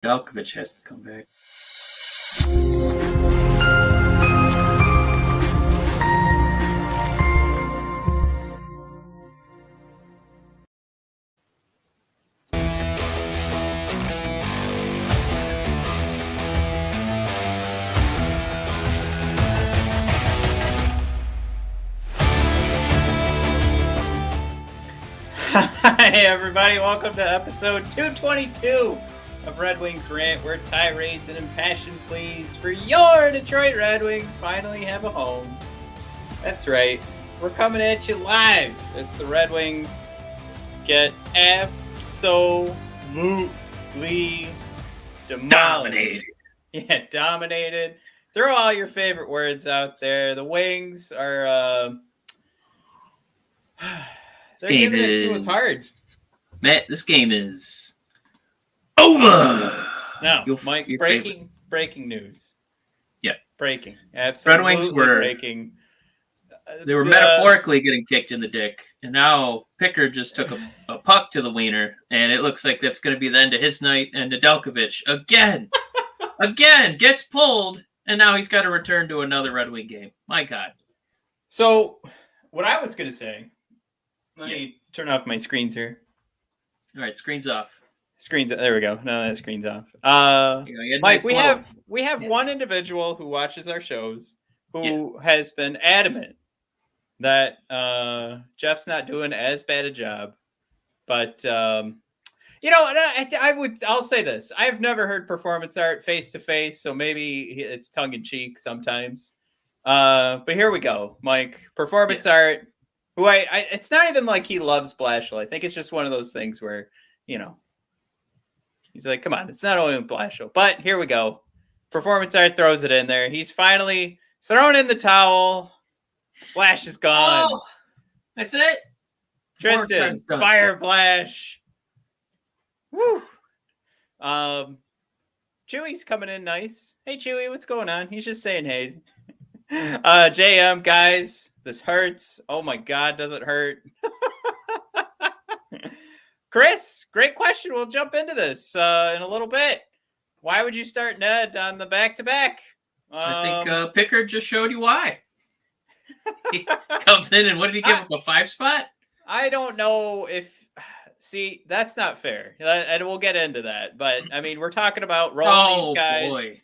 Nedeljkovic has to come back. Hi everybody, welcome to episode 222 of Red Wings Rant, where tirades and impassioned pleas for your Detroit Red Wings finally have a home. That's right, we're coming at you live as the Red Wings get absolutely Dominated. Yeah, dominated. Throw all your favorite words out there. The Wings are they're giving it to us hard. Matt, this game is over. Now, Mike, breaking news. Yeah. Breaking. Absolutely Red Wings were breaking. They were metaphorically getting kicked in the dick, and now Pickard just took a puck to the wiener, and it looks like that's going to be the end of his night, and Nedeljkovic again gets pulled, and now he's got to return to another Red Wing game. My God. So, what I was going to say, let me turn off my screens here. All right, screen's off. There we go. No, that screen's off. Nice Mike, we have one individual who watches our shows who has been adamant that Jeff's not doing as bad a job. But I'll say this: I've never heard performance art face to face, so maybe it's tongue in cheek sometimes. But here we go, Mike. Performance art. Who it's not even like he loves Blashill. I think it's just one of those things where, he's like, come on, it's not only Blashill. But here we go. Performance art throws it in there. He's finally thrown in the towel. Blash is gone. Oh, that's it. Tristan, fire Blash. Woo. Chewy's coming in nice. Hey, Chewy, what's going on? He's just saying hey. JM, guys. This hurts. Oh my God, does it hurt? Chris, great question. We'll jump into this in a little bit. Why would you start Ned on the back-to-back? I think Pickard just showed you why. He comes in, and what did he give him, a 5 spot? I don't know if... See, that's not fair. And we'll get into that. But, I mean, we're talking about rolling these guys. Boy.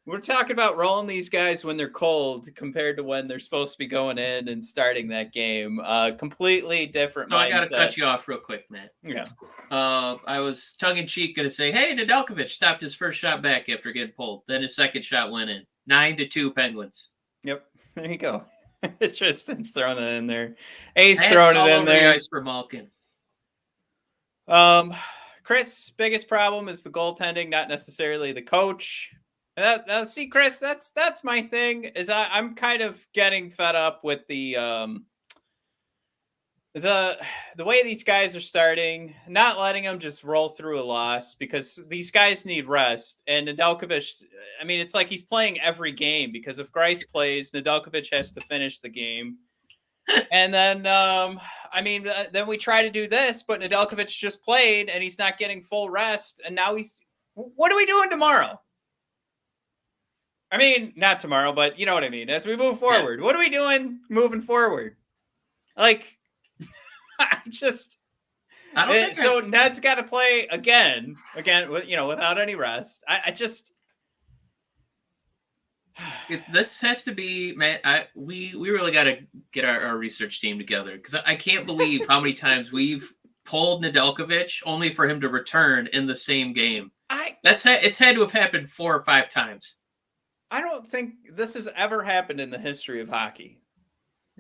We're talking about rolling these guys when they're cold compared to when they're supposed to be going in and starting that game. Completely different mindset. I got to cut you off real quick, Matt. Yeah. I was tongue-in-cheek going to say, hey, Nedeljkovic stopped his first shot back after getting pulled. Then his second shot went in. 9-2 Penguins. Yep. There you go. Tristan's throwing it in there. Ace throwing it in there. The ice for Malkin. Chris, biggest problem is the goaltending, not necessarily the coach. See, Chris, that's my thing. Is I'm kind of getting fed up with the way these guys are starting, not letting them just roll through a loss because these guys need rest. And Nedeljkovic, I mean, it's like he's playing every game because if Grice plays, Nedeljkovic has to finish the game. And then, then we try to do this, but Nedeljkovic just played and he's not getting full rest. And now what are we doing tomorrow? I mean, not tomorrow, but you know what I mean. As we move forward, what are we doing moving forward? Like, so Ned's got to play again, without any rest. This has to be, man. We really got to get our research team together because I can't believe how many times we've pulled Nedeljkovic only for him to return in the same game. It's had to have happened 4 or 5 times. I don't think this has ever happened in the history of hockey.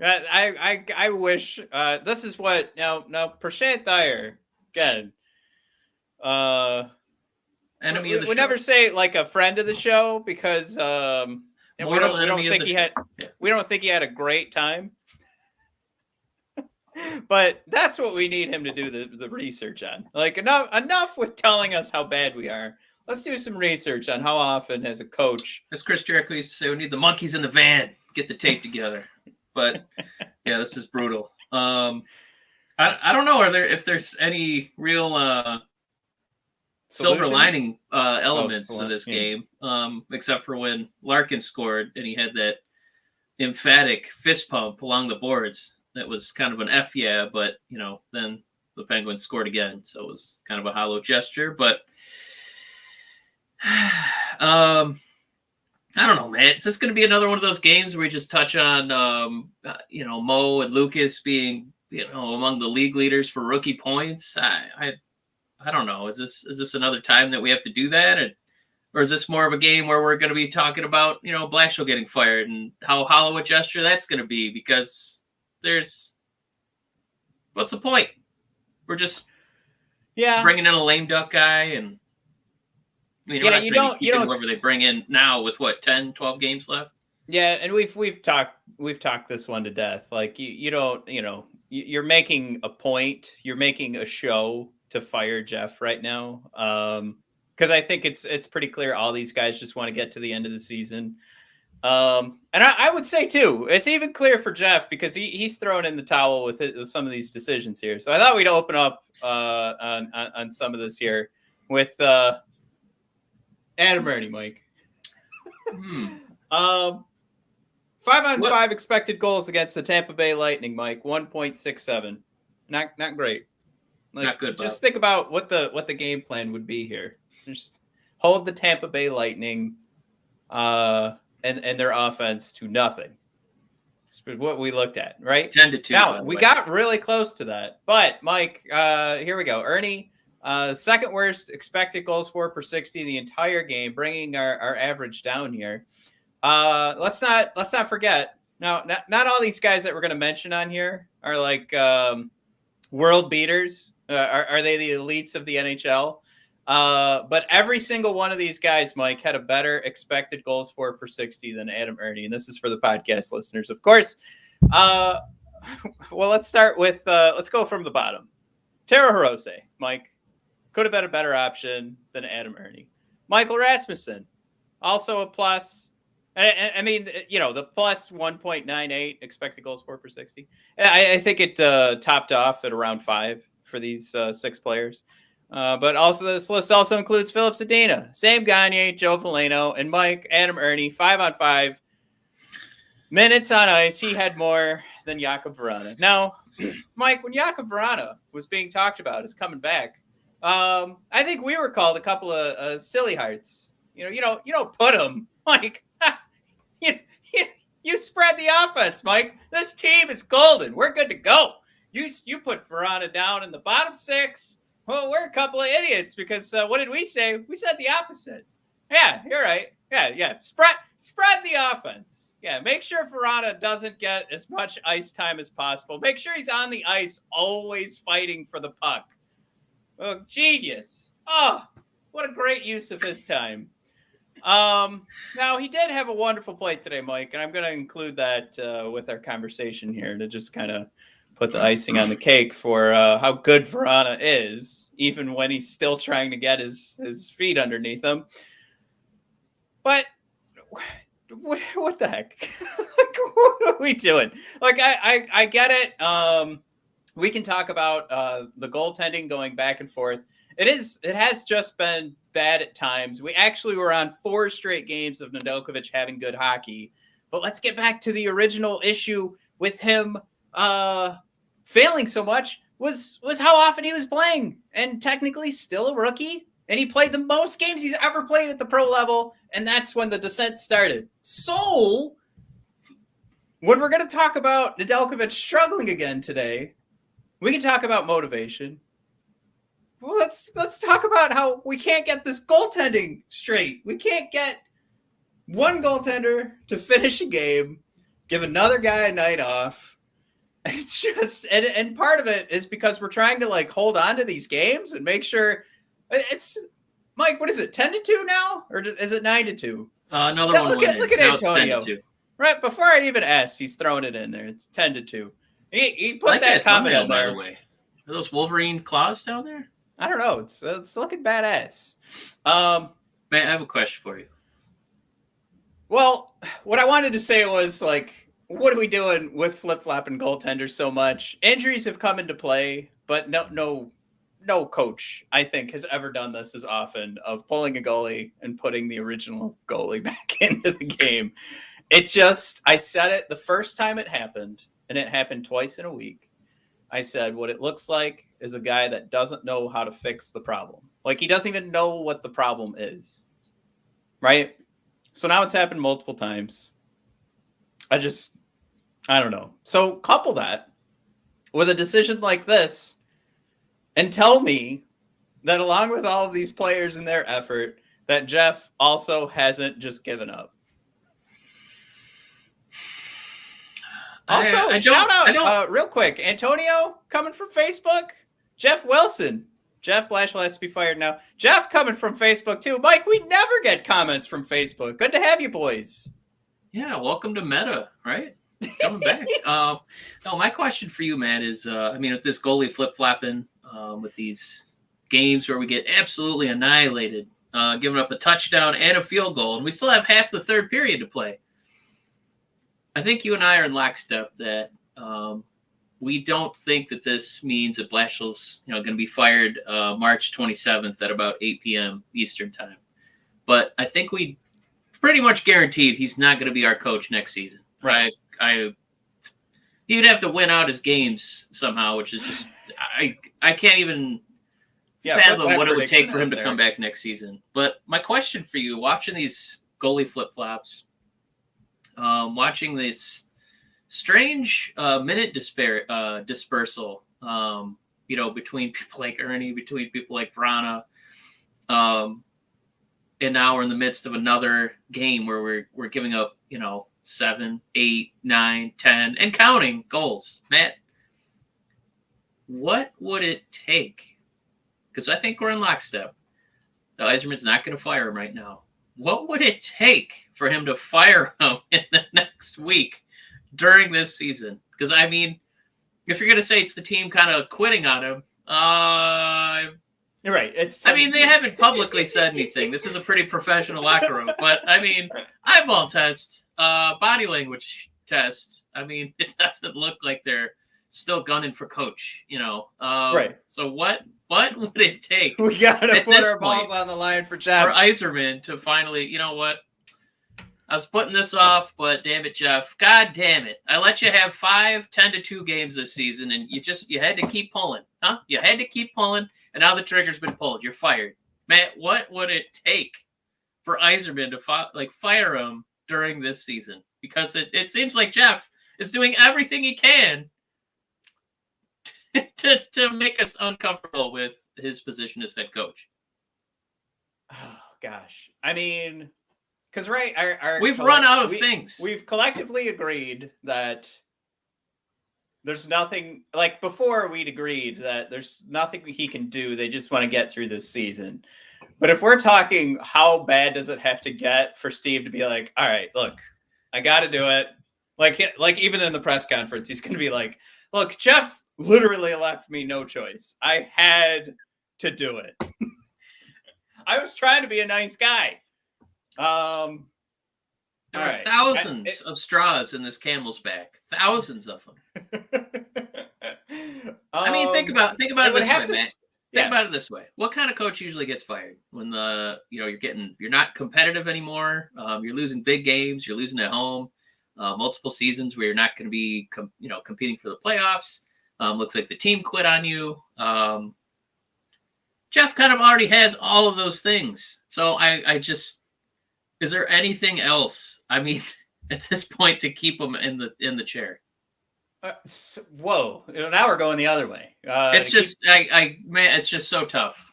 I wish this is what now Prashant Dyer again. We never say like a friend of the show because we don't think he had a great time. But that's what we need him to do the research on. Like enough with telling us how bad we are. Let's do some research on how often as a coach. As Chris Jericho used to say, we need the monkeys in the van. Get the tape together. But yeah, this is brutal. I don't know if there's any real silver solutions? lining elements to this yeah. game, except for when Larkin scored and he had that emphatic fist pump along the boards. That was kind of an F yeah, but then the Penguins scored again, so it was kind of a hollow gesture. But I don't know, man. Is this going to be another one of those games where we just touch on Mo and Lucas being among the league leaders for rookie points? I don't know. Is this another time that we have to do that, or is this more of a game where we're going to be talking about Blashill getting fired and how hollow a gesture that's going to be? Because what's the point? We're just bringing in a lame duck guy, and you don't whoever they bring in now with 10, 12 games left. Yeah, and we've talked this one to death. Like you're making a point, you're making a show to fire Jeff right now. Because I think it's pretty clear all these guys just want to get to the end of the season. And I would say too, it's even clear for Jeff because he's thrown in the towel with some of these decisions here. So I thought we'd open up on some of this here with Adam Erne, Mike. 5-on-5 expected goals against the Tampa Bay Lightning, Mike. 1.67. Not great. Not good. Just think about what the game plan would be here. Just hold the Tampa Bay Lightning and their offense to nothing. That's what we looked at, right? 10-2. Now we got really close to that, but Mike, here we go. Erne, second worst expected goals for per 60 the entire game, bringing our average down here. Let's not forget. Now, not all these guys that we're going to mention on here are like world beaters. Are they the elites of the NHL? But every single one of these guys, Mike, had a better expected goals for per 60 than Adam Erne. And this is for the podcast listeners, of course. Well, let's start with, let's go from the bottom. Taro Hirose, Mike, could have been a better option than Adam Erne. Michael Rasmussen, also a plus. I mean, the plus 1.98 expected goals for per 60. I think it topped off at around 5 for these 6 players. But also this list also includes Philip Zadina, Sam Gagner, Joe Veleno, and Mike, Adam Erne, 5-on-5 minutes on ice. He had more than Jakub Vrana. Now, Mike, when Jakub Vrana was being talked about as coming back, I think we were called a couple of silly hearts. You don't put him, Mike. You spread the offense, Mike. This team is golden. We're good to go. You put Vrana down in the bottom 6. Well, we're a couple of idiots because what did we say? We said the opposite. Yeah, you're right. Yeah. Spread the offense. Yeah, make sure Vrana doesn't get as much ice time as possible. Make sure he's on the ice, always fighting for the puck. Oh, genius. Oh, what a great use of his time. Now, he did have a wonderful play today, Mike, and I'm going to include that with our conversation here to just kind of put the icing on the cake for how good Vrana is, even when he's still trying to get his feet underneath him. But what the heck? Like, what are we doing? Like, I get it. We can talk about the goaltending going back and forth. It has just been bad at times. We actually were on 4 straight games of Nedeljkovic having good hockey. But let's get back to the original issue with him failing so much was how often he was playing, and technically still a rookie, and he played the most games he's ever played at the pro level, and that's when the descent started. So when we're going to talk about Nedeljkovic struggling again today, we can talk about motivation. Well, let's talk about how we can't get this goaltending straight. We can't get one goaltender to finish a game, give another guy a night off. It's just, and part of it is because we're trying to like hold on to these games and make sure it's, Mike, what is it, 10-2 now? Or is it 9-2? Another now, one. Look at Antonio. 10-2. Right before I even asked, he's throwing it in there. It's 10-2. He put that comment in there. By the way, are those Wolverine claws down there? I don't know. It's looking badass. Man, I have a question for you. Well, what I wanted to say was like, what are we doing with flip-flopping goaltenders so much? Injuries have come into play, but no no coach, I think, has ever done this as often of pulling a goalie and putting the original goalie back into the game. I said it the first time it happened, and it happened twice in a week. I said, what it looks like is a guy that doesn't know how to fix the problem. Like, he doesn't even know what the problem is. Right? So now it's happened multiple times. I don't know. So couple that with a decision like this and tell me that along with all of these players and their effort, that Jeff also hasn't just given up. Also, shout out real quick. Antonio coming from Facebook. Jeff Wilson. Jeff Blashill has to be fired now. Jeff coming from Facebook too. Mike, we never get comments from Facebook. Good to have you boys. Yeah, welcome to Meta, right? It's coming back. No, my question for you, Matt, is with this goalie flip-flopping, with these games where we get absolutely annihilated, giving up a touchdown and a field goal, and we still have half the third period to play. I think you and I are in lockstep that we don't think that this means that Blashill's going to be fired March 27th at about 8 p.m. Eastern time. But I think we pretty much guaranteed he's not going to be our coach next season. Right? He'd have to win out his games somehow, which is just I can't even fathom what it would take for him to come back next season. But my question for you, watching these goalie flip-flops, watching this strange minute dispersal, between people like Erne, between people like Vrana, and now we're in the midst of another game where we're giving up, 7, 8, 9, 10, and counting goals. Matt, what would it take? Because I think we're in lockstep. Yzerman's not going to fire him right now. What would it take for him to fire him in the next week during this season? Because, if you're going to say it's the team kind of quitting on him, you're right. They haven't publicly said anything. This is a pretty professional locker room. But, eyeball test, body language test. It doesn't look like they're still gunning for coach, Right. So what would it take? We got to put our balls on the line for Jeff. For Yzerman to finally, you know what? I was putting this off, but damn it, Jeff. God damn it. I let you have 5 10-2 games this season, and you had to keep pulling. Huh? You had to keep pulling, and now the trigger's been pulled. You're fired. Matt, what would it take for Yzerman to fire him during this season? Because it seems like Jeff is doing everything he can to make us uncomfortable with his position as head coach. Oh, gosh. Because we've run out of things. We've collectively agreed that there's nothing, like before we'd agreed that there's nothing he can do. They just want to get through this season. But if we're talking how bad does it have to get for Steve to be like, all right, look, I got to do it. Like even in the press conference, he's going to be like, look, Jeff literally left me no choice. I had to do it. I was trying to be a nice guy. There are thousands of straws in this camel's back. Thousands of them. Think about it this way, Matt. Think about it this way. What kind of coach usually gets fired when you're not competitive anymore? You're losing big games. You're losing at home. Multiple seasons where you're not going to be, competing for the playoffs. Looks like the team quit on you. Jeff kind of already has all of those things. So is there anything else? at this point, to keep him in the chair. Whoa! Now we're going the other way. It's just so tough.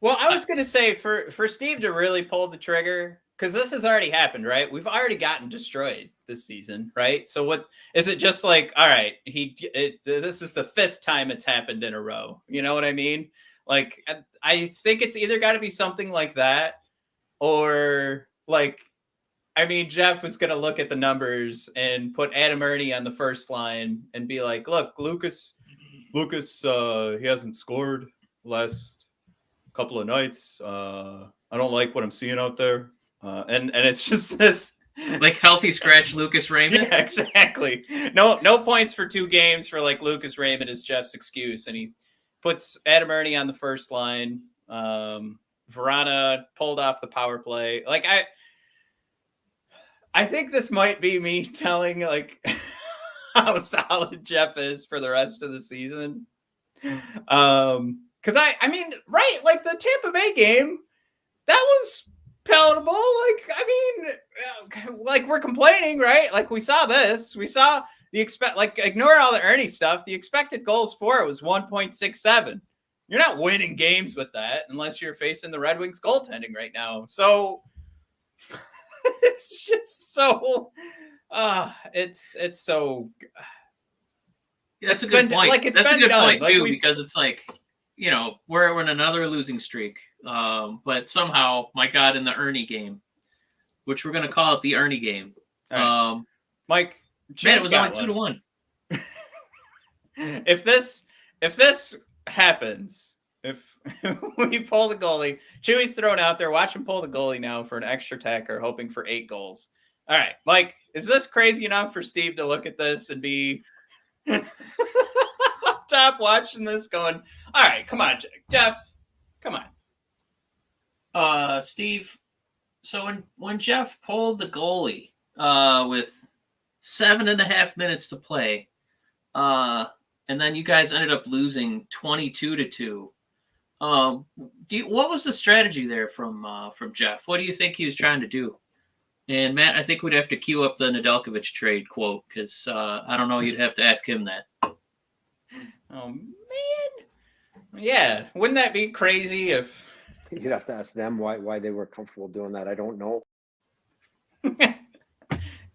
Well, I was gonna say for Steve to really pull the trigger, because this has already happened, right? We've already gotten destroyed this season, right? So what is it? Just like, all right, this is the 5th time it's happened in a row. You know what I mean? Like, I think it's either got to be something like that, or Jeff was going to look at the numbers and put Adam Erne on the first line and be like, look, Lucas, he hasn't scored last couple of nights. I don't like what I'm seeing out there. And it's just this like healthy scratch Lucas Raymond. Yeah, exactly. No points for 2 games for Lucas Raymond is Jeff's excuse. And he puts Adam Erne on the first line. Vrana pulled off the power play. Like I think this might be me telling like how solid Jeff is for the rest of the season. Because I mean, right, like the Tampa Bay game, that was palatable. Like, I mean, like we're complaining, right? Like we saw this. We saw the ignore all the Erne stuff. The expected goals for it was 1.67. You're not winning games with that unless you're facing the Red Wings goaltending right now. So it's just so it's so that's a good point. Like it's that's been a good done. point Like too, because it's like, we're in another losing streak. But somehow, my God, in the Erne game, which we're gonna call it the Erne game. Right. Mike, man, it was only 2-1. If this happens, if we pull the goalie, Chewy's thrown out there. Watch him pull the goalie now for an extra tacker, hoping for 8 goals. All right, Mike, is this crazy enough for Steve to look at this and be top watching this going, all right, come on, Jeff, come on. Steve, so when Jeff pulled the goalie with 7.5 minutes to play, and then you guys ended up losing 22-2. What was the strategy there from Jeff? What do you think he was trying to do? And Matt, I think we'd have to queue up the Nedeljkovic trade quote, because I don't know, you'd have to ask him that. Oh man, yeah, wouldn't that be crazy if you'd have to ask them why they were comfortable doing that? I don't know.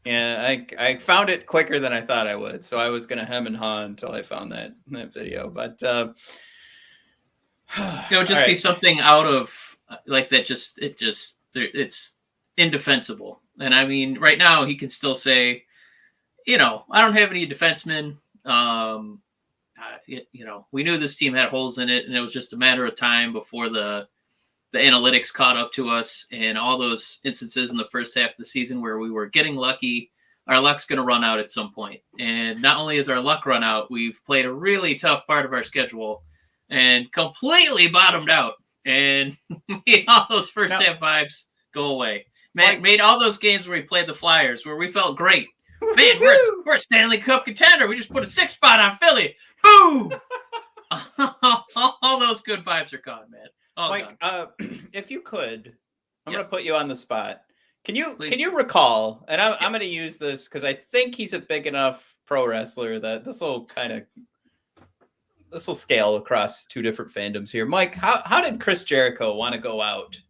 Yeah, I found it quicker than I thought I would, so I was gonna hem and haw until I found that video. But it would just be something out of like that. It's indefensible. And I mean, right now he can still say, I don't have any defensemen. We knew this team had holes in it, and it was just a matter of time before the analytics caught up to us, and all those instances in the first half of the season where we were getting lucky. Our luck's going to run out at some point. And not only is our luck run out, we've played a really tough part of our schedule and completely bottomed out, and made all those first half vibes go away. Made all those games where we played the Flyers, where we felt great. Man, we're a Stanley Cup contender. We just put a 6 spot on Philly. Boom! All those good vibes are gone, man. Mike, if you could, I'm going to put you on the spot. Can you recall? And I'm going to use this because I think he's a big enough pro wrestler that this will scale across 2 different fandoms here. Mike, how did Chris Jericho want to go out?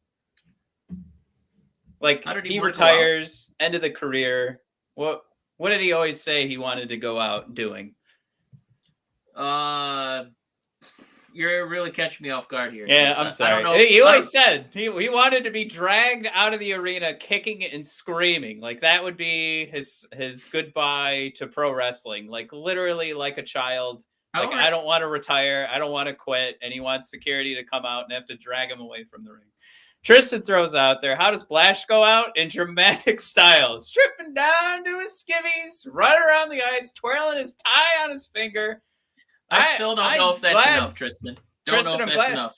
Like he retires, end of the career. What did he always say he wanted to go out doing? You're really catching me off guard here. Yeah, I'm sorry. I don't know. He always said he wanted to be dragged out of the arena kicking and screaming. Like that would be his goodbye to pro wrestling. Like literally like a child. Like, I don't want to retire. I don't want to quit. And he wants security to come out and have to drag him away from the ring. Tristan throws out there, how does Blash go out? In dramatic style. Stripping down to his skivvies, running around the ice, twirling his tie on his finger. I still don't know if that's enough, Tristan. Don't know if that's enough.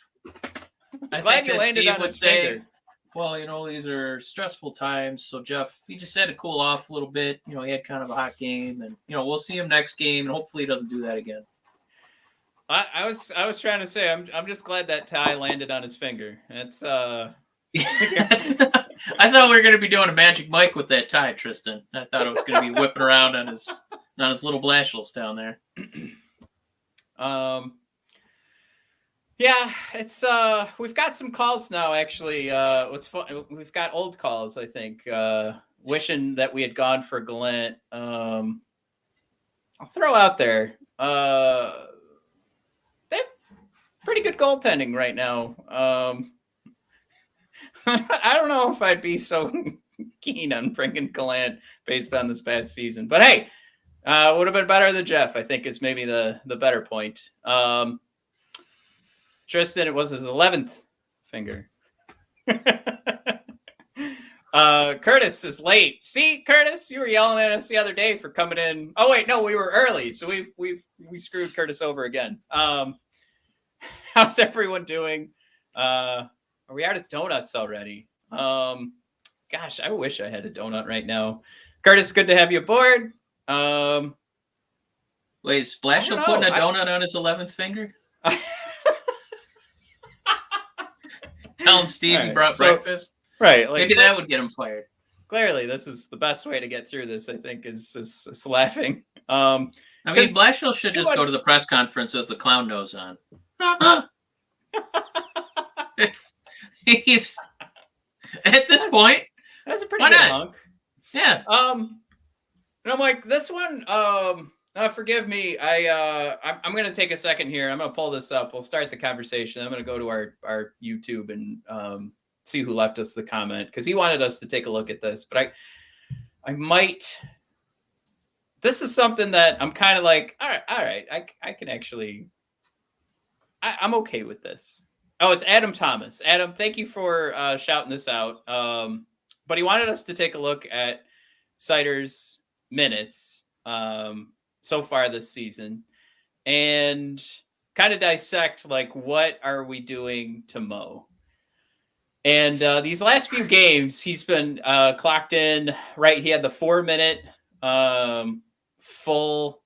I'm glad you landed on his finger. Well, these are stressful times. So, Jeff, he just had to cool off a little bit. He had kind of a hot game. And, we'll see him next game. And hopefully he doesn't do that again. I was trying to say I'm just glad that tie landed on his finger. It's I thought we were going to be doing a Magic Mike with that tie, Tristan. I thought it was going to be whipping around on his little blashels down there. Yeah, it's we've got some calls now. Actually, what's fun? We've got old calls. I think wishing that we had gone for Gallant. I'll throw out there. They have pretty good goaltending right now. I don't know if I'd be so keen on bringing Gallant based on this past season, but hey, would have been better than Jeff. I think is maybe the better point. Tristan, it was his 11th finger. Curtis is late. See, Curtis, you were yelling at us the other day for coming in. Oh wait, no, we were early, so we screwed Curtis over again. how's everyone doing? Are we out of donuts already? Gosh, I wish I had a donut right now. Curtis, good to have you aboard. Wait, is Blashill putting a donut on his 11th finger? Telling Steve he brought breakfast? Right. Maybe that would get him fired. Clearly, this is the best way to get through this, I think, is laughing. I mean, Blashill should just go to the press conference with the clown nose on. He's at this point. That's a pretty good hunk. Yeah. And I'm like, this one. Forgive me. I'm going to take a second here. I'm going to pull this up. We'll start the conversation. I'm going to go to our YouTube and see who left us the comment, because he wanted us to take a look at this. But I might. This is something that I'm kind of like, all right. I can actually. I'm okay with this. Oh, it's Adam Thomas. Adam, thank you for shouting this out. But he wanted us to take a look at Seider's minutes so far this season and kind of dissect, like, what are we doing to Mo? And these last few games, he's been clocked in, right? He had the 4-minute full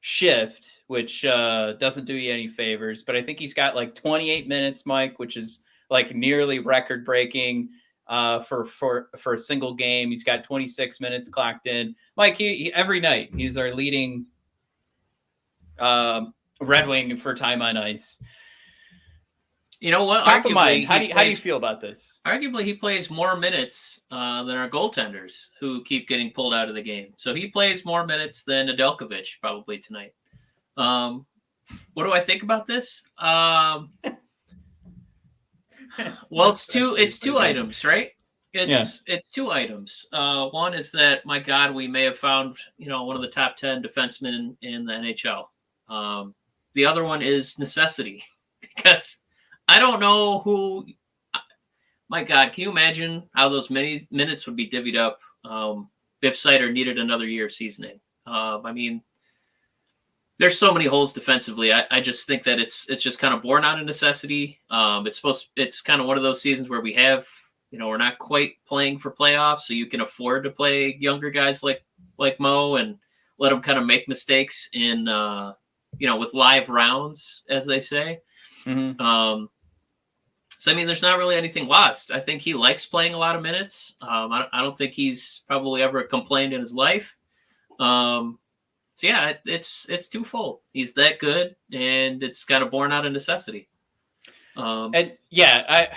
shift, which doesn't do you any favors. But I think he's got like 28 minutes, Mike, which is like nearly record breaking for a single game. He's got 26 minutes clocked in. Mike, he every night he's our leading Red Wing for time on ice. You know what? Top of mind. How do you feel about this? Arguably, he plays more minutes than our goaltenders, who keep getting pulled out of the game. So he plays more minutes than Nedeljkovic probably tonight. What do I think about this? Well, it's two items, right? It's two items. One is that, my God, we may have found, one of the top 10 defensemen in the NHL. The other one is necessity, because I don't know who. My God, can you imagine how those many minutes would be divvied up if Seider needed another year of seasoning? I mean, there's so many holes defensively. I just think that it's just kind of born out of necessity. It's kind of one of those seasons where we have, we're not quite playing for playoffs, so you can afford to play younger guys like Mo and let them kind of make mistakes in, with live rounds, as they say. Mm-hmm. So, I mean, there's not really anything lost. I think he likes playing a lot of minutes. I don't think he's probably ever complained in his life. So, yeah, it's twofold. He's that good, and it's kind of born out of necessity. And yeah,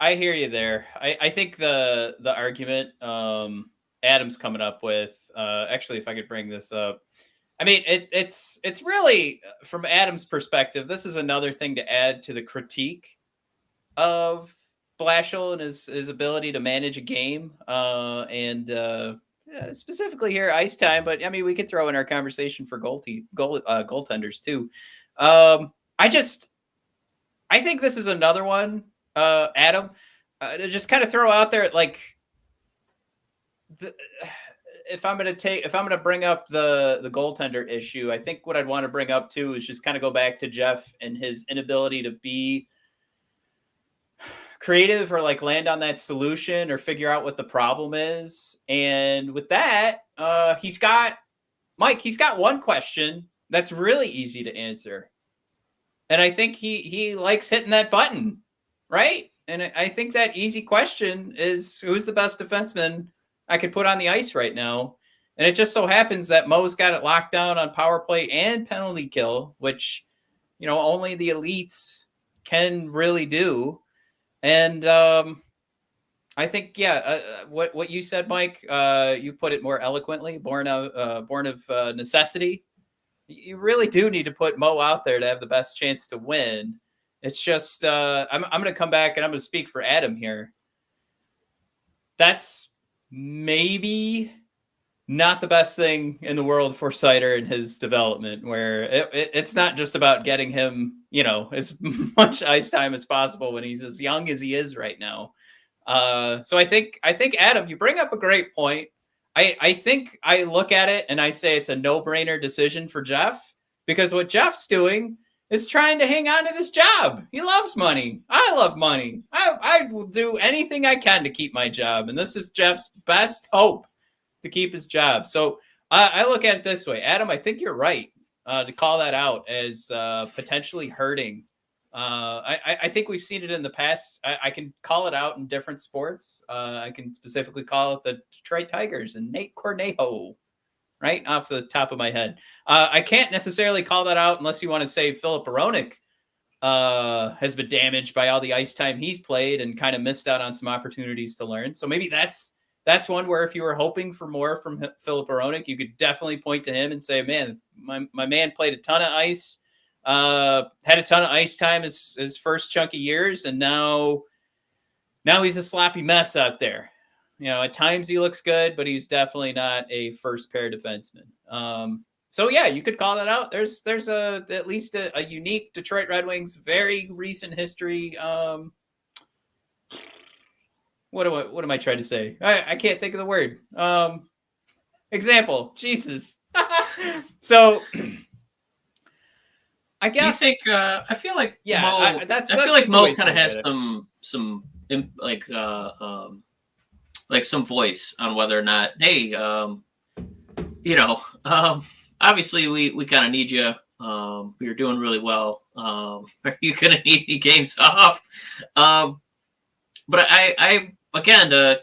I hear you there. I think the argument Adam's coming up with, actually, if I could bring this up, I mean, it's really, from Adam's perspective, this is another thing to add to the critique of Blashill and his ability to manage a game, and specifically here, ice time. But I mean, we could throw in our conversation for goaltenders too. I think this is another one, Adam, to just kind of throw out there, like, if I'm going to bring up the goaltender issue, I think what I'd want to bring up too is just kind of go back to Jeff and his inability to be creative or like land on that solution or figure out what the problem is. And with that, he's got one question that's really easy to answer. And I think he likes hitting that button, right? And I think that easy question is, who's the best defenseman I could put on the ice right now? And it just so happens that Mo's got it locked down on power play and penalty kill, which, only the elites can really do. And I think, what you said, Mike, you put it more eloquently, born of necessity. You really do need to put Mo out there to have the best chance to win. It's just, I'm going to come back and I'm going to speak for Adam here. That's maybe not the best thing in the world for Seider and his development, where it's not just about getting him, as much ice time as possible when he's as young as he is right now. So I think Adam, you bring up a great point. I think I look at it and I say it's a no-brainer decision for Jeff, because what Jeff's doing is trying to hang on to this job. He loves money. I love money. I will do anything I can to keep my job. And this is Jeff's best hope to keep his job. So I look at it this way. Adam, I think you're right to call that out as potentially hurting. I think we've seen it in the past. I can call it out in different sports. I can specifically call it the Detroit Tigers and Nate Cornejo. Right off the top of my head. I can't necessarily call that out unless you want to say Filip Hronek has been damaged by all the ice time he's played and kind of missed out on some opportunities to learn. So maybe that's one where if you were hoping for more from Filip Hronek, you could definitely point to him and say, man, my man played a ton of ice, had a ton of ice time his first chunk of years, and now he's a sloppy mess out there. At times he looks good, but he's definitely not a first pair defenseman. So yeah, you could call that out. There's at least a unique Detroit Red Wings, very recent history. What am I trying to say? I can't think of the word. Example. Jesus. So I guess. Do you think? I feel like yeah. Mo, That's I feel like Mo kind of has it. some like some voice on whether or not, hey, obviously we kind of need you. You're doing really well. Are you going to need any games off? But I again,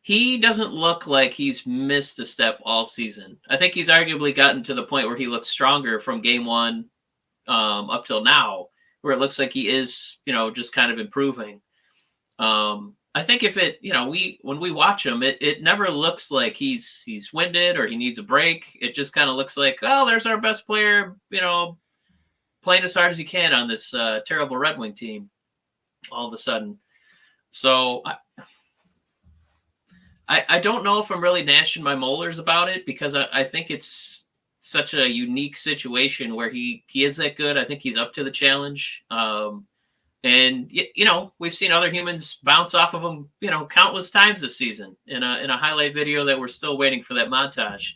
he doesn't look like he's missed a step all season. I think he's arguably gotten to the point where he looks stronger from game one up till now, where it looks like he is, just kind of improving. I think if it, when we watch him, it never looks like he's winded or he needs a break. It just kind of looks like, oh, there's our best player, playing as hard as he can on this terrible Red Wing team all of a sudden. So I don't know if I'm really gnashing my molars about it, because I think it's such a unique situation where he is that good. I think he's up to the challenge. And we've seen other humans bounce off of him, countless times this season in a highlight video that we're still waiting for that montage.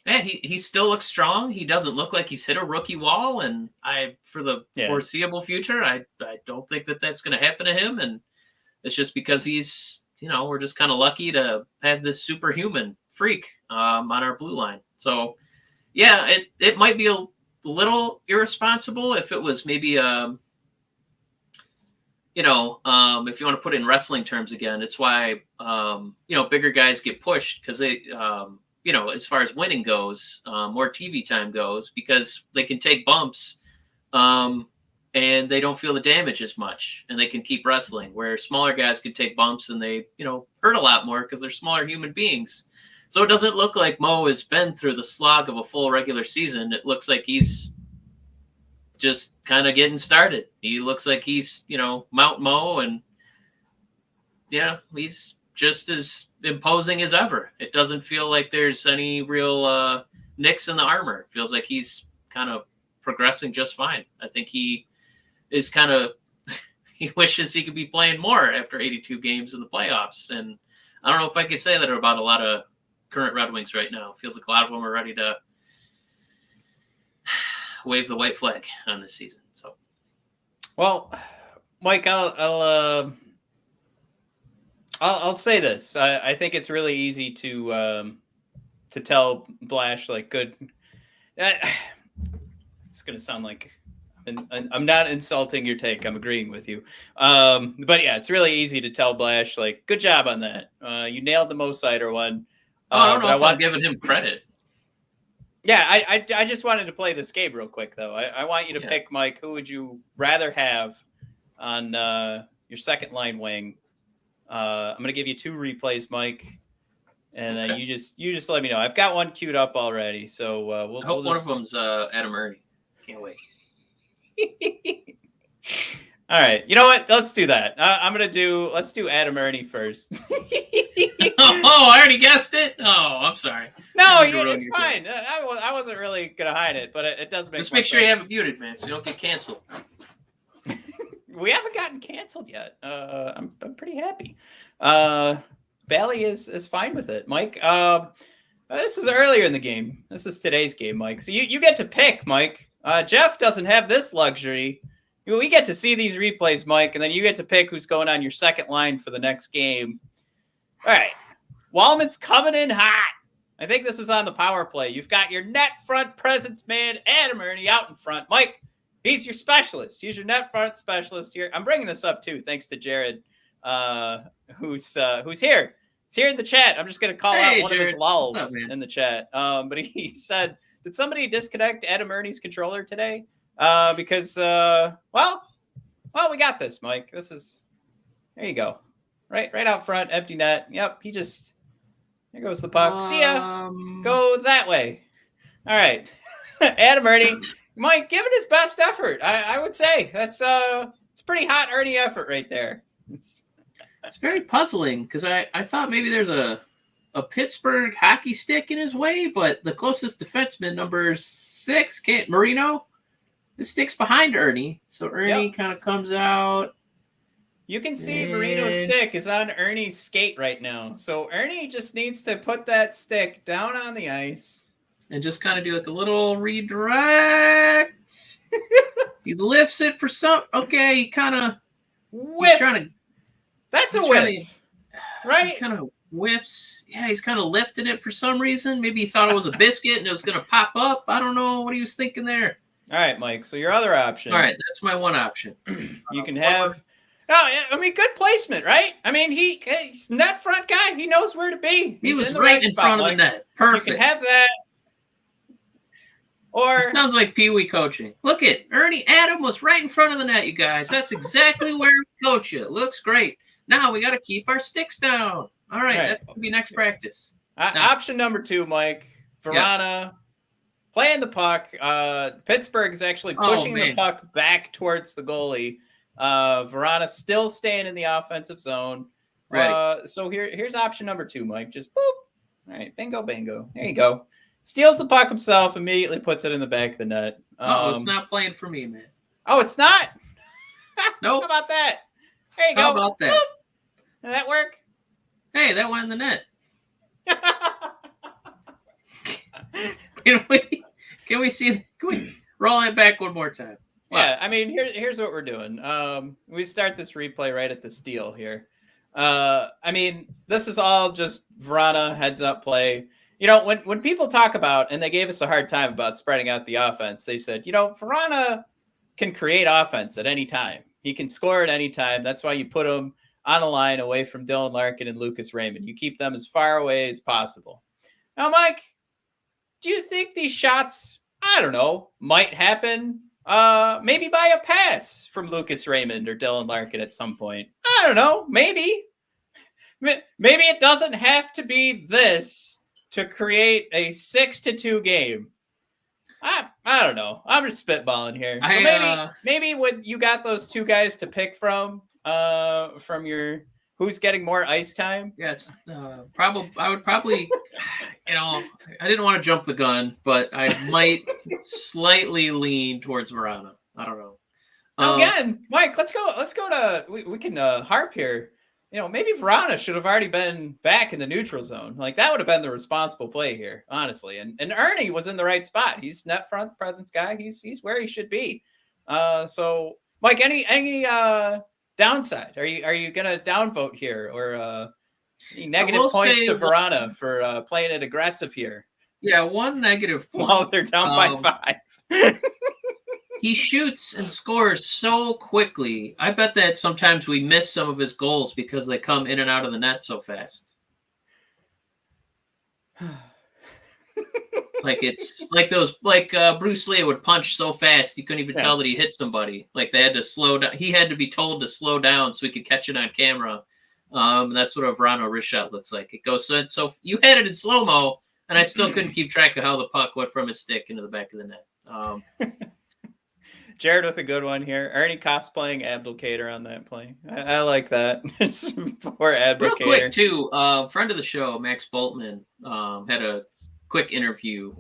Yeah, he still looks strong. He doesn't look like he's hit a rookie wall. And for the foreseeable future, I don't think that that's going to happen to him. And it's just because he's, we're just kind of lucky to have this superhuman freak on our blue line. So yeah, it might be a little irresponsible if it was maybe if you want to put it in wrestling terms again, it's why bigger guys get pushed, because they as far as winning goes, more TV time goes, because they can take bumps and they don't feel the damage as much, and they can keep wrestling, where smaller guys can take bumps and they hurt a lot more because they're smaller human beings. So it doesn't look like Mo has been through the slog of a full regular season. It looks like he's just kind of getting started. He looks like he's, Mount Mo, and he's just as imposing as ever. It doesn't feel like there's any real nicks in the armor. It feels like he's kind of progressing just fine. I think he is kind of, he wishes he could be playing more after 82 games in the playoffs. And I don't know if I could say that about a lot of current Red Wings right now. It feels like a lot of them are ready to wave the white flag on this season. So, well, Mike, I'll say this. I think it's really easy to tell Blash, like, good. It's gonna sound like I'm not insulting your take. I'm agreeing with you. But yeah, it's really easy to tell Blash, like, good job on that. You nailed the Mo Seider one. I don't know if I'm giving him credit. Yeah, I just wanted to play this game real quick, though. I want you to pick, Mike, who would you rather have on your second line wing? I'm going to give you 2 replays, Mike, and then you just let me know. I've got one queued up already, so I hope one of them's Adam Erne. Can't wait. All right, you know what? Let's do that. Let's do Adam Erne first. I already guessed it. Oh, I'm sorry. No, it's fine. I wasn't really gonna hide it, but it does make. Just make sure you have it muted, man, so you don't get canceled. We haven't gotten canceled yet. I'm pretty happy. Bally is fine with it, Mike. This is earlier in the game. This is today's game, Mike. So you get to pick, Mike. Jeff doesn't have this luxury. We get to see these replays, Mike, and then you get to pick who's going on your second line for the next game. All right. Wallman's coming in hot. I think this was on the power play. You've got your net front presence man, Adam Erne, out in front. Mike, he's your specialist. He's your net front specialist here. I'm bringing this up, too, thanks to Jared, who's here. He's here in the chat. I'm just going to call out one Jared. Of his lulls in the chat. But he said, did somebody disconnect Adam Erne's controller today? Because, well, we got this, Mike. This is, there you go. Right out front, empty net. Yep, here goes the puck. See ya. Go that way. All right. Adam Erne, Mike, giving his best effort. I would say that's it's a pretty hot Erne effort right there. It's very puzzling because I thought maybe there's a Pittsburgh hockey stick in his way, but the closest defenseman, number 6, Marino, the stick's behind Erne. So Erne kind of comes out. You can see Marino's stick is on Ernie's skate right now. So Erne just needs to put that stick down on the ice. And just kind of do like a little redirect. He lifts it for some. Okay, he kind of whiff. That's a whiff. Right? He kind of whiffs. Yeah, he's kind of lifting it for some reason. Maybe he thought it was a biscuit and it was going to pop up. I don't know what he was thinking there. All right, Mike. So your other option. All right, that's my one option. You can have... No, I mean, good placement, right? I mean, he's net front guy. He knows where to be. He was right in front of the net. Perfect. You can have that. Or it sounds like Pee Wee coaching. Look at Adam was right in front of the net, you guys. That's exactly where we coach you. It looks great. Now we got to keep our sticks down. All right, that's going to be next practice. Option number 2, Mike. Vrana playing the puck. Pittsburgh is actually pushing the puck back towards the goalie. Vrana still staying in the offensive zone. So here's option number 2, Mike. Just boop. All right, bingo, bingo. There you go. Steals the puck himself, immediately puts it in the back of the net. It's not playing for me, man. Oh, it's not? Nope. How about that? There you go. How about that? Boop. Did that work? Hey, that went in the net. Can we roll that back one more time? Wow. Yeah, I mean, here's what we're doing. We start this replay right at the steal here. I mean, this is all just Vrana heads up play. You know, when people talk about, and they gave us a hard time about spreading out the offense, they said, Vrana can create offense at any time. He can score at any time. That's why you put him on a line away from Dylan Larkin and Lucas Raymond. You keep them as far away as possible. Now, Mike, do you think these shots, I don't know, might happen maybe by a pass from Lucas Raymond or Dylan Larkin at some point? I don't know. Maybe it doesn't have to be this to create a 6-2 game. I don't know. I'm just spitballing here. So maybe when you got those 2 guys to pick from your who's getting more ice time. Yeah, it's probably. I would probably, I didn't want to jump the gun, but I might slightly lean towards Vrana. I don't know. Again, Mike, let's go to we can harp here. Maybe Vrana should have already been back in the neutral zone. Like that would have been the responsible play here, honestly. And Erne was in the right spot. He's net front presence guy. He's where he should be. So Mike, any downside? Are you gonna downvote here or any negative points to Vrana for playing it aggressive here? Yeah, one negative point. Oh, they're down by 5. He shoots and scores so quickly. I bet that sometimes we miss some of his goals because they come in and out of the net so fast. It's like Bruce Lee would punch so fast you couldn't even tell that he hit somebody. Like they had to slow down. He had to be told to slow down so we could catch it on camera. That's what a Vrana wrist shot looks like. It goes so you had it in slow mo, and I still couldn't keep track of how the puck went from his stick into the back of the net. Jared with a good one here. Erne cosplaying Abdulkader on that play. I like that. Poor Abdulkader. Real quick, too, friend of the show, Max Boltman, had a quick interview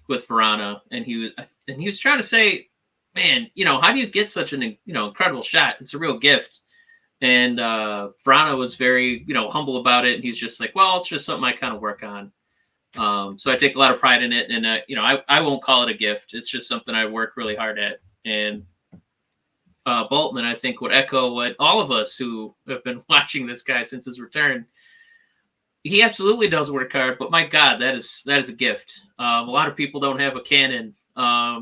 with Vrana, and he was trying to say, man, how do you get such an incredible shot? It's a real gift. And Vrana was very, humble about it. And he's just like, well, it's just something I kind of work on. So I take a lot of pride in it. And, I won't call it a gift. It's just something I work really hard at. And Boltman, I think, would echo what all of us who have been watching this guy since his return. He absolutely does work hard, but my God, that is a gift. A lot of people don't have a cannon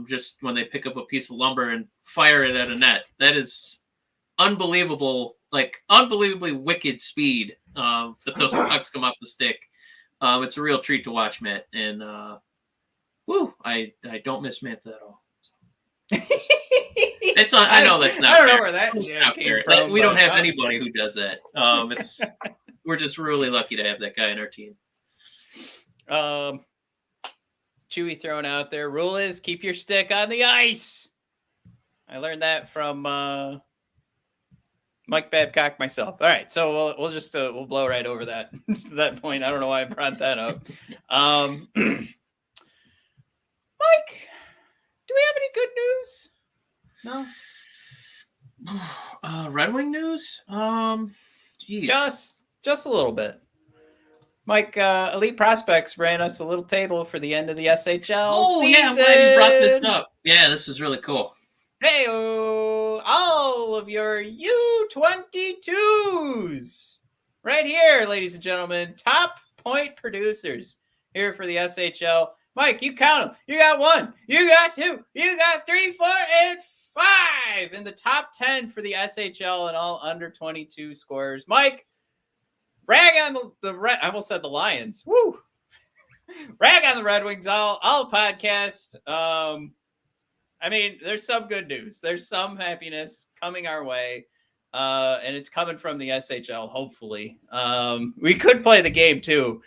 just when they pick up a piece of lumber and fire it at a net. That is unbelievable, unbelievably wicked speed that those pucks come off the stick. It's a real treat to watch, Matt. And I don't miss Mantha at all. It's not. I know that's not. I don't fair. know where that jam came from. We don't have anybody who does that. We're just really lucky to have that guy in our team. Chewy thrown out there. Rule is keep your stick on the ice. I learned that from Mike Babcock myself. All right, so we'll just we'll blow right over that that point. I don't know why I brought that up. Mike, do we have any good news? No. Red Wing news? Geez. Just a little bit. Mike, Elite Prospects ran us a little table for the end of the SHL season. Yeah, I'm glad you brought this up. Yeah, this is really cool. Hey, all of your U22s right here, ladies and gentlemen. Top point producers here for the SHL. Mike, you count them. You got 1, you got 2, you got 3, 4, and 5 in the top 10 for the SHL and all under 22 scorers. Mike, rag on the Red. I almost said the Lions. Woo! Rag on the Red Wings all podcast. I mean, there's some good news. There's some happiness coming our way, and it's coming from the SHL, hopefully. We could play the game, too.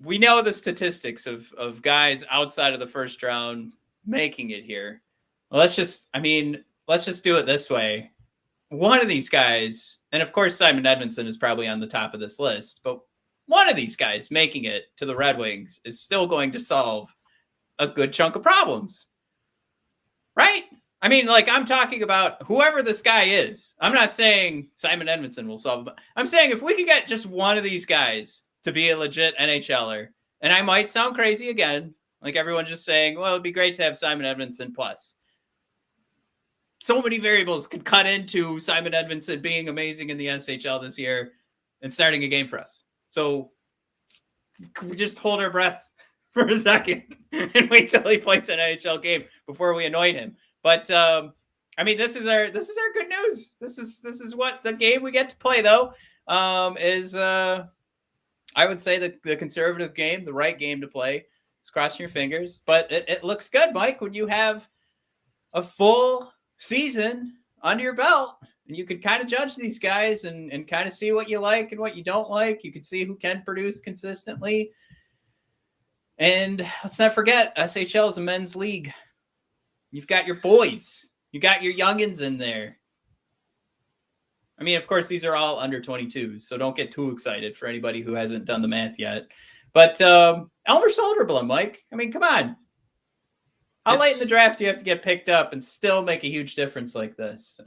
We know the statistics of guys outside of the first round making it here. Well, let's just do it this way. One of these guys, and of course Simon Edvinsson is probably on the top of this list, but one of these guys making it to the Red Wings is still going to solve a good chunk of problems. Right? I mean, I'm talking about whoever this guy is. I'm not saying Simon Edvinsson will solve it. I'm saying if we could get just one of these guys to be a legit NHLer, and I might sound crazy again, like everyone just saying, well, it'd be great to have Simon Edvinsson plus. So many variables could cut into Simon Edvinsson being amazing in the SHL this year and starting a game for us. So we just hold our breath for a second and wait till he plays an NHL game before we anoint him. But this is our good news. This is what the game we get to play though is I would say the conservative game, the right game to play. Just crossing your fingers, but it looks good, Mike, when you have a full season under your belt and you can kind of judge these guys and kind of see what you like and what you don't like. You can see who can produce consistently. And let's not forget, SHL is a men's league. You've got your boys. You got your youngins in there. I mean, of course, these are all under 22s, so don't get too excited for anybody who hasn't done the math yet. But Elmer Soderblom, Mike, I mean, come on. How late in the draft do you have to get picked up and still make a huge difference like this?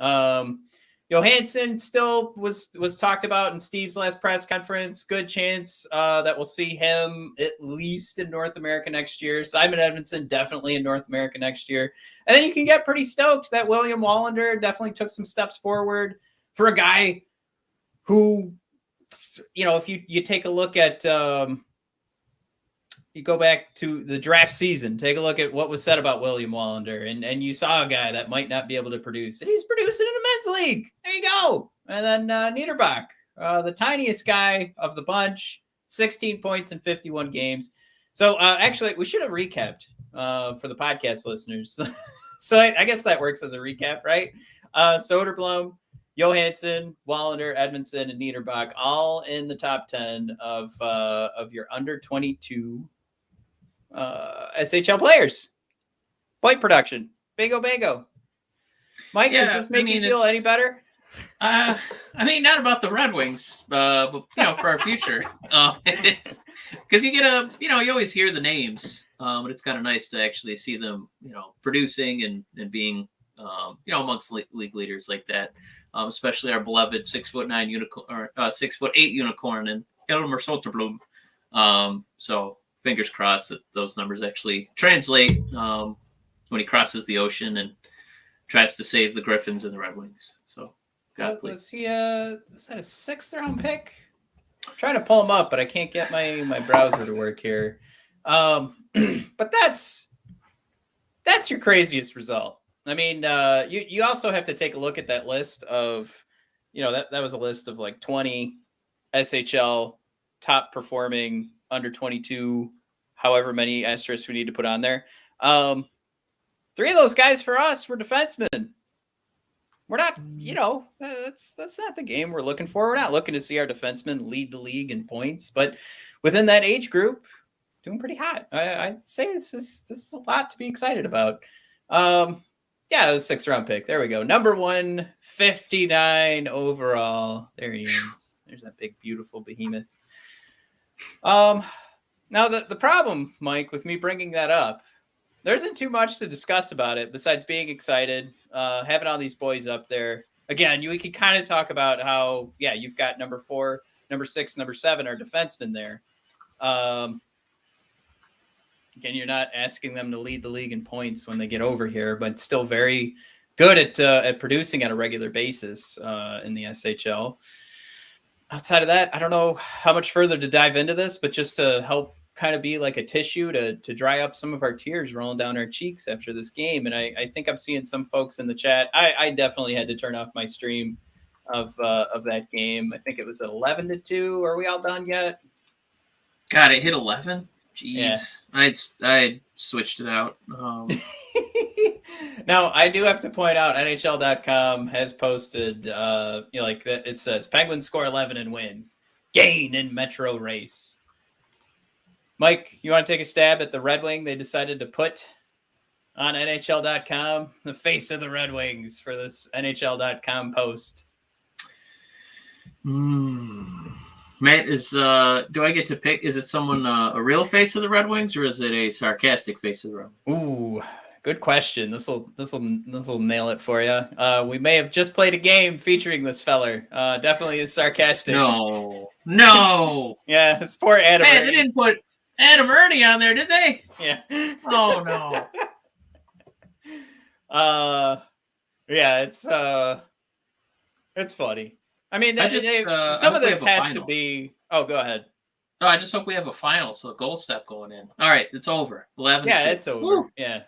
Johansson still was talked about in Steve's last press conference. Good chance that we'll see him at least in North America next year. Simon Edvinsson definitely in North America next year. And then you can get pretty stoked that William Wallinder definitely took some steps forward for a guy who, if you take a look at you go back to the draft season, take a look at what was said about William Wallinder, and you saw a guy that might not be able to produce, and he's producing in a men's league. There you go. And then Neiderbach, the tiniest guy of the bunch, 16 points in 51 games. So actually, we should have recapped for the podcast listeners. So I guess that works as a recap, right? Soderblom, Johansson, Wallinder, Edvinsson, and Neiderbach, all in the top 10 of your under 22 SHL players. Point production. Bago. Mike, does this make you feel any better? Not about the Red Wings, but for our future. Because you get you always hear the names, but it's kind of nice to actually see them, producing and being amongst league leaders like that, especially our beloved 6'9" unicorn or 6'8" unicorn and Elmer Soderblom. So fingers crossed that those numbers actually translate when he crosses the ocean and tries to save the Griffins and the Red Wings. So, God, please. Was he is that a 6th round pick? I'm trying to pull him up, but I can't get my browser to work here. But that's your craziest result. I mean, you also have to take a look at that list of, that was a list of like 20 SHL top performing under 22, however many asterisks we need to put on there. 3 of those guys for us were defensemen. We're not, that's not the game we're looking for. We're not looking to see our defensemen lead the league in points, but within that age group, doing pretty hot. I'd say this is a lot to be excited about. Yeah, it was a 6th round pick. There we go. Number 159 overall. There he is. There's that big, beautiful behemoth. Now the problem, Mike, with me bringing that up, there isn't too much to discuss about it besides being excited, having all these boys up there. Again, we could kind of talk about how, you've got number 4, number 6, number 7 are defensemen there. Again, you're not asking them to lead the league in points when they get over here, but still very good at producing at a regular basis in the SHL. Outside of that, I don't know how much further to dive into this, but just to help kind of be like a tissue to dry up some of our tears rolling down our cheeks after this game. And I think I'm seeing some folks in the chat. I definitely had to turn off my stream of that game. I think it was 11-2. Are we all done yet? God, it hit 11. Jeez, Yeah. I switched it out. Now, I do have to point out, NHL.com has posted, like that. It says Penguins score 11 and win, gain in Metro race. Mike, you want to take a stab at the Red Wing they decided to put on NHL.com, the face of the Red Wings for this NHL.com post? Matt, do I get to pick? Is it someone a real face of the Red Wings, or is it a sarcastic face of the Red Wings? Ooh, good question. This will nail it for you. We may have just played a game featuring this feller. Definitely is sarcastic. No. Yeah, it's poor Adam. Man, they didn't put Adam Erne on there, did they? Yeah. Oh no. Yeah, it's funny. I mean, some of this has to be. Oh, go ahead. No, I just hope we have a final, so the goal step going in. All right, it's over. 11. Yeah, it's over. Woo. Yeah.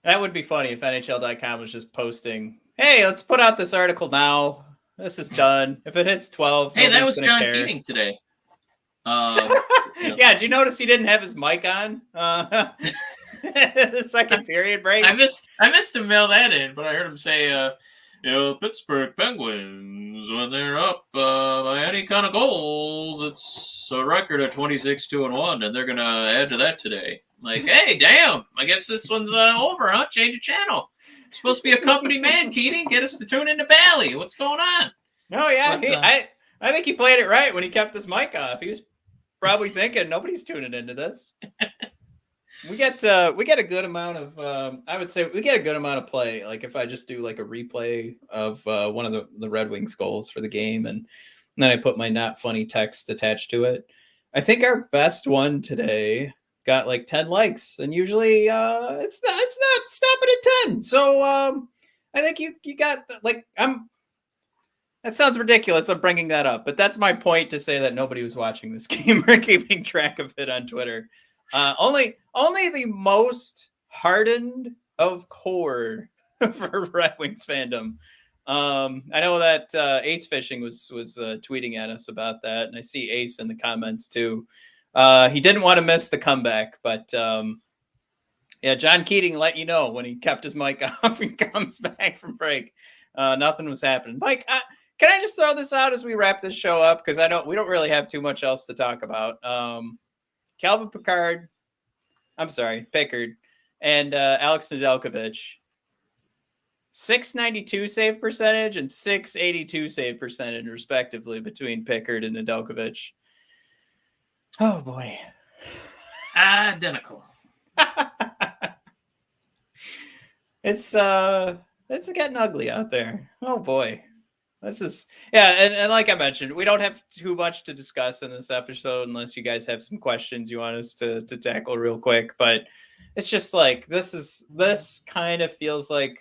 That would be funny if NHL.com was just posting, "Hey, let's put out this article now. This is done. If it hits 12, hey, that was John Keating today." Yeah, did you notice he didn't have his mic on? The second period break. I missed him mail that in, but I heard him say, Pittsburgh Penguins, when they're up by any kind of goals, it's a record of 26-2-1, and they're gonna add to that today. Like, hey, damn! I guess this one's over, huh? Change the channel. You're supposed to be a company man, Keating. Get us to tune into Bally. What's going on? No, yeah, I think he played it right when he kept his mic off. He was probably thinking nobody's tuning into this. We get a good amount of I would say we get a good amount of play. Like if I just do like a replay of one of the Red Wings goals for the game, and then I put my not funny text attached to it. I think our best one today got like 10 likes, and usually it's not stopping at 10. So I think you got like that sounds ridiculous. I'm bringing that up, but that's my point to say that nobody was watching this game or keeping track of it on Twitter. Only the most hardened of core for Red Wings fandom. I know that Ace Fishing was tweeting at us about that, and I see Ace in the comments too. He didn't want to miss the comeback, but yeah, John Keating let you know when he kept his mic off and comes back from break. Nothing was happening. Mike, can I just throw this out as we wrap this show up? Because we don't really have too much else to talk about. Calvin Pickard, and Alex Nedeljkovic, 692 save percentage and 682 save percentage, respectively, between Pickard and Nedeljkovic. Oh, boy. Identical. It's getting ugly out there. Oh boy. This is and like I mentioned, we don't have too much to discuss in this episode unless you guys have some questions you want us to tackle real quick. But it's just like this kind of feels like,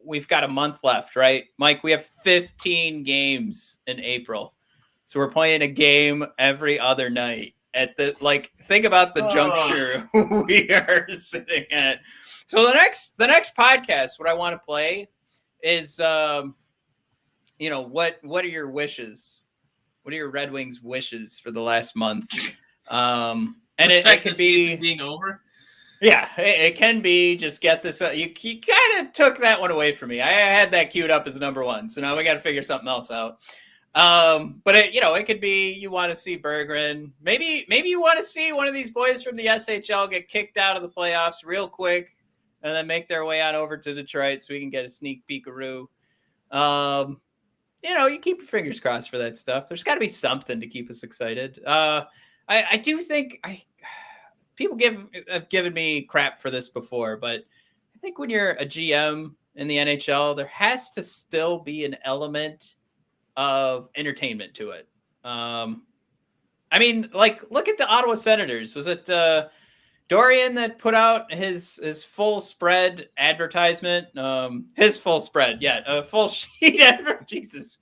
we've got a month left, right? Mike, we have 15 games in April. So we're playing a game every other night at think about the juncture we are sitting at. So the next podcast, what I want to play is, what are your wishes? What are your Red Wings wishes for the last month? And it could be being over. Yeah, it can be just get this. You kind of took that one away from me. I had that queued up as number one, so now we got to figure something else out. But it could be you want to see Berggren. Maybe you want to see one of these boys from the SHL get kicked out of the playoffs real quick, and then make their way on over to Detroit so we can get a sneak peekaroo. You keep your fingers crossed for that stuff. There's got to be something to keep us excited. I do think people have given me crap for this before, but I think when you're a GM in the NHL, there has to still be an element of entertainment to it. Look at the Ottawa Senators. Was it Dorian that put out his full spread advertisement? His full spread, full sheet advert. Jesus.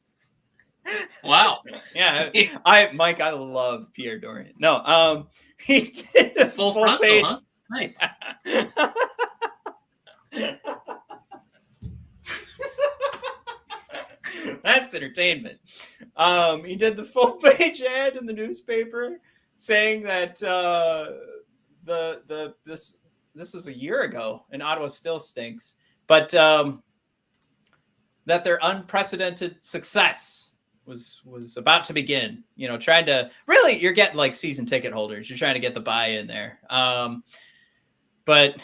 Wow. Yeah, Mike, I love Pierre Dorian. No, he did a full page. Huh? Nice. That's entertainment. He did the full page ad in the newspaper saying that this was a year ago and Ottawa still stinks, but that their unprecedented success was about to begin. Trying to really, you're getting like season ticket holders. You're trying to get the buy-in there. But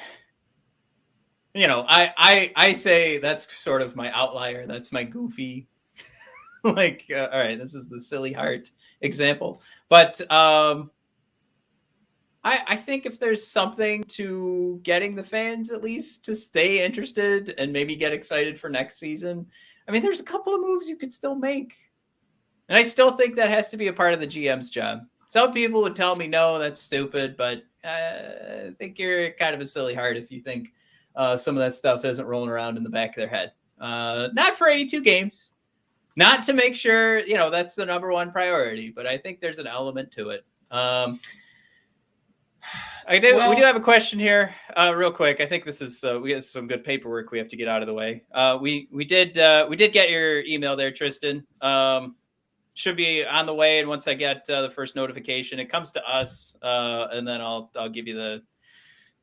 I say that's sort of my outlier. That's my goofy, all right, this is the silly heart example. But I think if there's something to getting the fans at least to stay interested and maybe get excited for next season, there's a couple of moves you could still make. And I still think that has to be a part of the GM's job. Some people would tell me, no, that's stupid, but I think you're kind of a silly heart if you think some of that stuff isn't rolling around in the back of their head. Not for 82 games. Not to make sure, that's the number one priority, but I think there's an element to it. We do have a question here, real quick. I think this is we got some good paperwork we have to get out of the way. We did get your email there, Tristan. Should be on the way, and once I get the first notification, it comes to us, and then I'll give you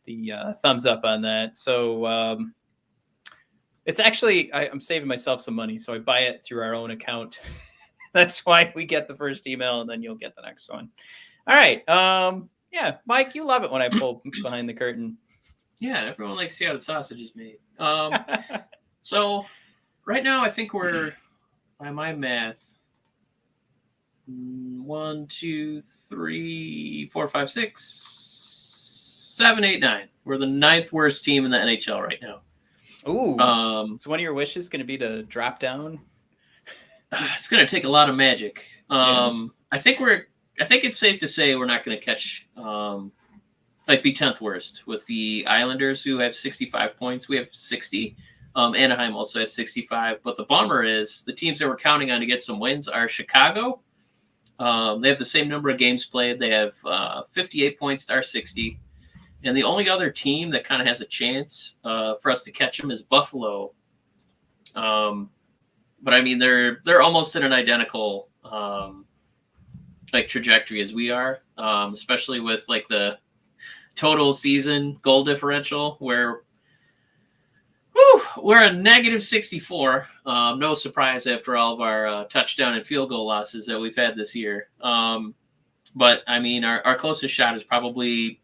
the thumbs up on that. So it's actually I'm saving myself some money, so I buy it through our own account. That's why we get the first email, and then you'll get the next one. All right. Yeah, Mike, you love it when I pull behind the curtain. Yeah, everyone likes to see how the sausage is made. So right now, I think we're, by my math, 1, 2, 3, 4, 5, 6, 7, 8, 9. We're the 9th worst team in the NHL right now. Ooh. So one of your wishes going to be to drop down? It's going to take a lot of magic. I think it's safe to say we're not going to catch, be 10th worst with the Islanders, who have 65 points. We have 60. Anaheim also has 65. But the bummer is the teams that we're counting on to get some wins are Chicago. They have the same number of games played. They have 58 points to our 60. And the only other team that kind of has a chance for us to catch them is Buffalo. But they're almost in an identical trajectory as we are, especially with the total season goal differential, where we're a negative 64. No surprise after all of our touchdown and field goal losses that we've had this year. But our closest shot is probably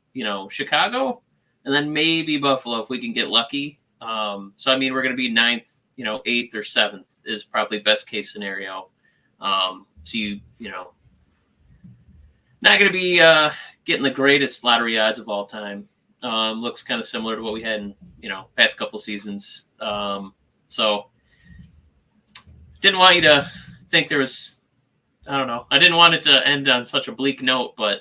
Chicago, and then maybe Buffalo if we can get lucky. We're going to be 9th, 8th or 7th is probably best case scenario. Not going to be getting the greatest lottery odds of all time. Looks kind of similar to what we had in past couple seasons. So didn't want you to think there was. I don't know. I didn't want it to end on such a bleak note, but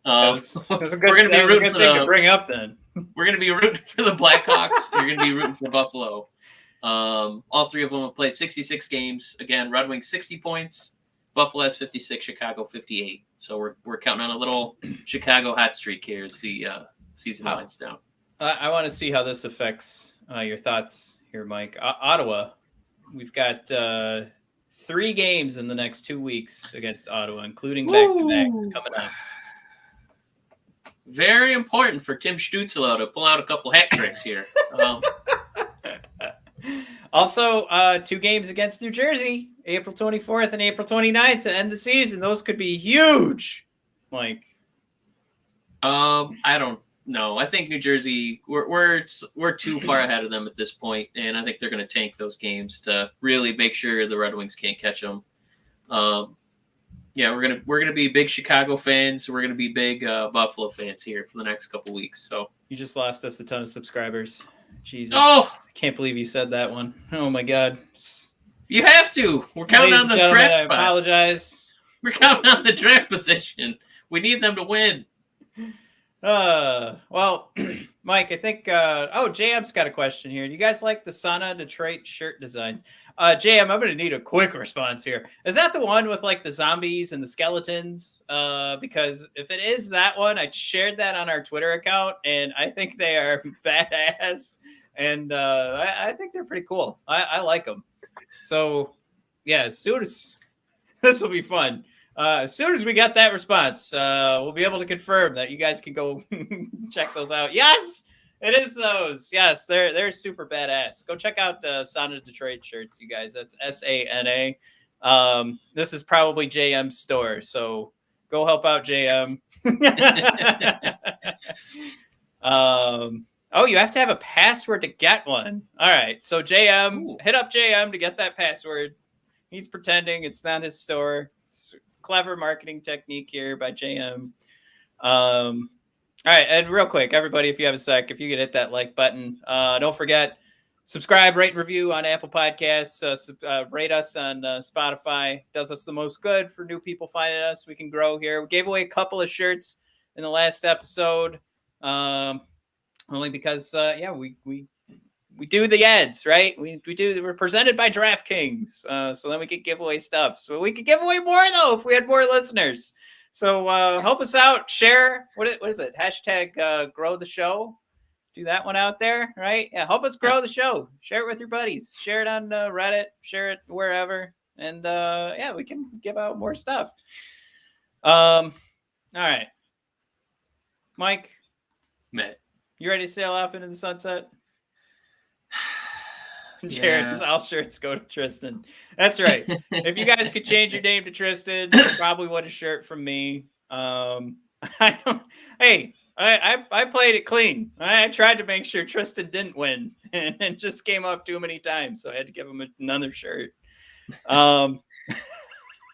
we're going to be rooting for to bring up. Then we're going to be rooting for the Blackhawks. You're going to be rooting for Buffalo. All three of them have played 66 games. Again, Red Wings 60 points, Buffalo has 56, Chicago 58. So we're counting on a little Chicago hot streak here as the season winds down. I want to see how this affects your thoughts here, Mike. Ottawa, we've got 3 games in the next 2 weeks against Ottawa, including back-to-backs coming up. Very important for Tim Stützle to pull out a couple hat tricks here. Also, 2 games against New Jersey, April 24th and April 29th to end the season. Those could be huge, Mike. I don't know. I think New Jersey, we're too far ahead of them at this point, and I think they're going to tank those games to really make sure the Red Wings can't catch them. Yeah, we're gonna be big Chicago fans. We're gonna be big Buffalo fans here for the next couple weeks. So you just lost us a ton of subscribers. Jesus! Oh, I can't believe you said that one. Oh my God! You have to. We're counting on the draft. I apologize. We're counting on the draft position. We need them to win. Well, Mike, I think. JM's got a question here. Do you guys like the Sana Detroit shirt designs? JM, I'm going to need a quick response here. Is that the one with like the zombies and the skeletons? Because if it is that one, I shared that on our Twitter account, and I think they are badass, and I think they're pretty cool. I like them. So, yeah, as soon as this will be fun. As soon as we get that response, we'll be able to confirm that you guys can go check those out. Yes! It is those. Yes, they're super badass. Go check out Sana Detroit shirts, you guys. That's SANA. This is probably JM's store, so go help out JM. You have to have a password to get one. All right, so JM, hit up JM to get that password. He's pretending it's not his store. It's a clever marketing technique here by JM. All right, and real quick, everybody, if you have a sec, if you could hit that like button. Don't forget, subscribe, rate, and review on Apple Podcasts. Rate us on Spotify. Does us the most good for new people finding us. We can grow here. We gave away a couple of shirts in the last episode, only because, we do the ads, right? We're presented by DraftKings, so then we could give away stuff. So we could give away more, though, if we had more listeners. So help us out. Share. What is it? Hashtag grow the show. Do that one out there, right? Yeah, help us grow the show. Share it with your buddies. Share it on Reddit. Share it wherever. And we can give out more stuff. All right. Mike. Matt. You ready to sail off into the sunset? Yeah. All shirts go to Tristan. That's right. If you guys could change your name to Tristan, you probably want a shirt from me. I played it clean. I tried to make sure Tristan didn't win, and it just came up too many times, so I had to give him another shirt. All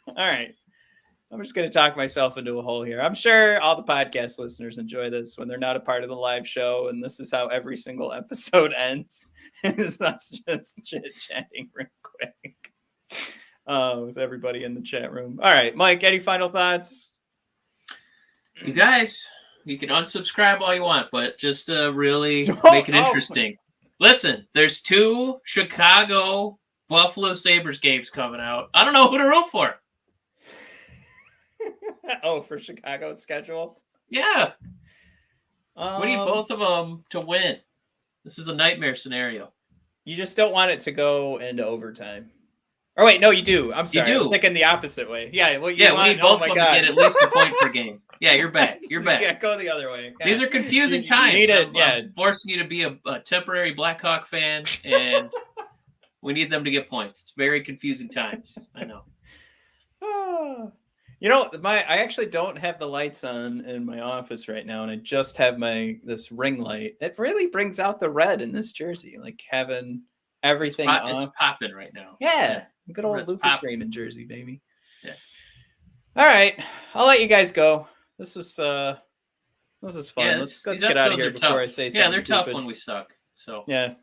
right. I'm just going to talk myself into a hole here. I'm sure all the podcast listeners enjoy this when they're not a part of the live show, and this is how every single episode ends. It's us just chit-chatting real quick with everybody in the chat room. All right, Mike, any final thoughts? You guys, you can unsubscribe all you want, but just to really make it interesting. Listen, there's 2 Chicago Buffalo Sabres games coming out. I don't know who to root for. For Chicago's schedule? Yeah. We need both of them to win. This is a nightmare scenario. You just don't want it to go into overtime. Oh, wait, no, you do. I'm sorry. You do. I'm thinking the opposite way. Yeah, well, we need both of them to get at least a point per game. Yeah, you're back. You're back. Yeah, go the other way. Yeah. These are confusing times. I'm forcing you to be a temporary Blackhawk fan, and we need them to get points. It's very confusing times. I know. You know, I actually don't have the lights on in my office right now, and I just have this ring light. It really brings out the red in this jersey, like having everything off. It's popping right now. Yeah, good old Lucas Raymond jersey, baby. Yeah. All right, I'll let you guys go. This was This is fun. Yeah, let's these get out of episodes here are before tough. I say something Yeah, they're tough stupid. when we suck. So Yeah.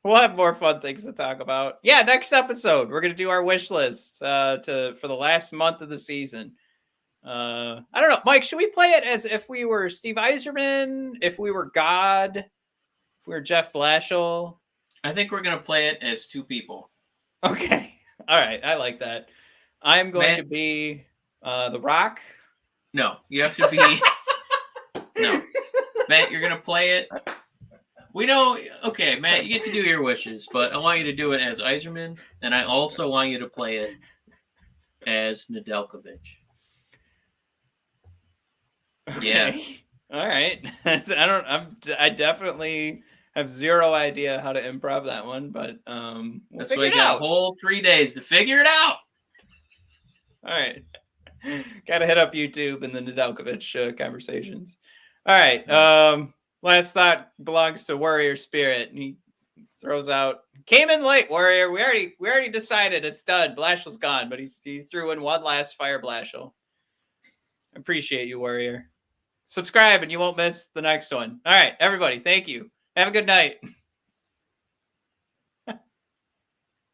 We'll have more fun things to talk about. Yeah, next episode we're gonna do our wish list for the last month of the season. I don't know, Mike. Should we play it as if we were Steve Yzerman, if we were God, if we were Jeff Blashill? I think we're gonna play it as two people. Okay, all right, I like that. I am going Matt- to be The Rock. No, you have to be. No, Matt, you're gonna play it. We know. Okay, Matt, you get to do your wishes, but I want you to do it as Yzerman, and I also want you to play it as Nedeljkovic. Yeah. Okay. All right. I definitely have zero idea how to improv that one, but we'll That's figure why it you got out. a whole 3 days to figure it out. All right. Got to hit up YouTube and the Nedeljkovic conversations. All right. Last thought belongs to Warrior Spirit. And he throws out, came in late, Warrior. We already decided it's done. Blashill's gone, but he threw in one last fire Blashill. Appreciate you, Warrior. Subscribe and you won't miss the next one. All right, everybody. Thank you. Have a good night.